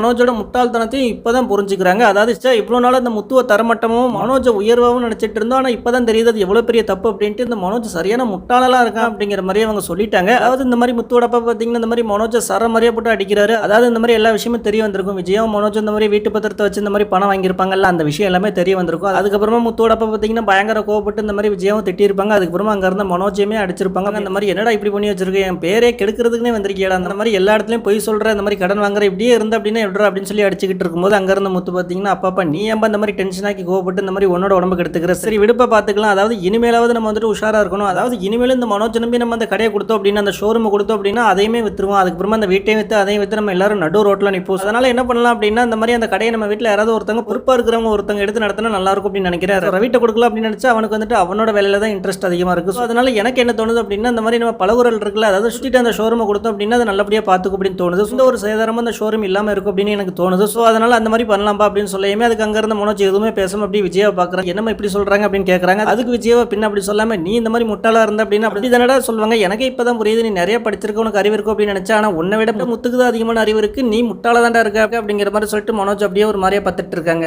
மனோஜோட முட்டாள்தனத்தையும் இப்பதான் புரிஞ்சுக்கிறாங்க. அதாவது இவ்வளவு நாள் அந்த முத்துவ தரமட்டமும் மனோஜ உயர்வாகவும் நினைச்சிட்டு இருந்தோம். ஆனா இப்பதான் தெரியுது அது எவ்வளவு பெரிய தப்பு அப்படின்ட்டு இந்த மனோஜ் சரியான முட்டாளா இருக்கான் அப்படிங்கிற மாதிரி அவங்க சொல்லிட்டாங்க. அதாவது இந்த மாதிரி முத்துவோட அப்பா பாத்தீங்கன்னா இந்த மாதிரி மனோஜ சர மாதிரியே போட்டு அடிக்கிறாரு. அதாவது இந்த மாதிரி எல்லா விஷயமும் தெரிய வந்திருக்கும். விஜயும் மனோஜ் இந்த மாதிரி வீட்டு பத்திரத்தை வச்சு இந்த மாதிரி பணம் வாங்கியிருப்பாங்கல்ல, அந்த விஷயம் எல்லாமே தெரிய வந்திருக்கும். அதுக்கப்புறமா முத்துவோட அப்பா பாத்தீங்கன்னா பயங்கர கோவப்பட்டு இந்த மாதிரி விஜயும் திட்டிருப்பாங்க. அதுக்கப்புறமா அங்க இருந்த மனோஜையுமே அடிச்சிருப்பாங்க. அந்த மாதிரி என்னடா இப்படி பண்ணி வச்சிருக்கேன், என் பேரே கெடுக்கிறதுக்குனே வந்திருக்கேடா, அந்த மாதிரி எல்லா இடத்துலயும் போய் சொல்ற, இந்த மாதிரி கடன் வாங்குற, இப்படியே இருந்து அப்படின்னா எப்படா அப்படின்னு சொல்லி அடிச்சுக்கிட்டு இருக்கும்போது அங்க இருந்த முத்து பாத்தீங்கன்னா அப்பா நீ ஏன்பா இந்த மாதிரி டென்ஷன் ஆக்கி கோவப்பட்டு இந்த மாதிரி உன்னோட உடம்புக்கு எடுத்துக்கிற, சரி விடுப்பா பாத்துக்கலாம், அதாவது இனிமேலாவது நம்ம வந்துட்டு உஷாரா இருக்கணும், அதாவது இனிமேலும் இந்த மனோஜ் நம்பி நம்ம அந்த கடையை கொடுத்தோம் அப்படின்னா, அந்த ஷோரூம் கொடுத்தோம் அப்படின்னா அதையுமே வித்துருவோம், அதுக்கப்புறமா அந்த வீட்டையும் வித்து அதையும் வித்து நம்ம எல்லாரும் நடு ரோட்ல நிப்போம். அதனால என்ன பண்ணலாம் அப்படின்னா இந்த மாதிரி அந்த கடையை நம்ம வீட்டில் யாராவது ஒருத்தவங்க பொறுப்பா இருக்கிறவங்க ஒருத்தவங்க எடுத்து நடத்தினா நல்லா இருக்கும் அப்படின்னு நினைக்கிறேன். ரவிட்ட கொடுக்கலாம் அப்படின்னு நினைச்சா அவனுக்கு வந்துட்டு அவனோட வேலையில தான் இன்ட்ரெஸ்ட் அதிகமா இருக்கு. ஸோ அதனால எனக்கு என்ன தோணுது அப்படின்னா இந்த மாதிரி நம்ம பலகுரல் இருக்குல்ல, அதாவது சுற்றிட்டு அந்த ஷோரூமை கொடுத்தோம் அப்படின்னா அதை நல்லபடியாக பார்த்துக்கும் அப்படின்னு தோணுது. இந்த ஒரு சேதாரமும் அந்த ஷோரூம் இல்லாமல் இருக்கும் அப்படின்னு எனக்கு தோணுது. ஸோ அதனால அந்த மாதிரி பண்ணலாம்பா அப்படின்னு சொல்லியுமே அதுக்கு அங்க இருந்த மனோஜ் எதுவுமே பேசாம அப்படி விஜயாவை பார்க்குறாங்க. என்னமா இப்படி சொல்றாங்க அப்படின்னு கேட்கறாங்க. அதுக்கு விஜயாவை பின்ன அப்படி சொல்லாம நீ இந்த மாதிரி முட்டாளா இருந்த அப்படின்னா அப்படி தானடா சொல்லுவாங்க, எனக்கு இப்பதான் புரியுது நீ நிறைய படிச்சிருக்க, உனக்கு அறிவு இருக்கும் அப்படின்னு நினைச்சா, ஆனா உன்னை விட முத்துக்கு தான் அதிகமான அறிவு இருக்கு, நீ முட்டாள தாண்டா இருக்க அப்படிங்கிற மாதிரி சொல்லிட்டு மனோஜ் அப்படியே ஒரு மாதிரியா பார்த்துட்டு இருக்காங்க.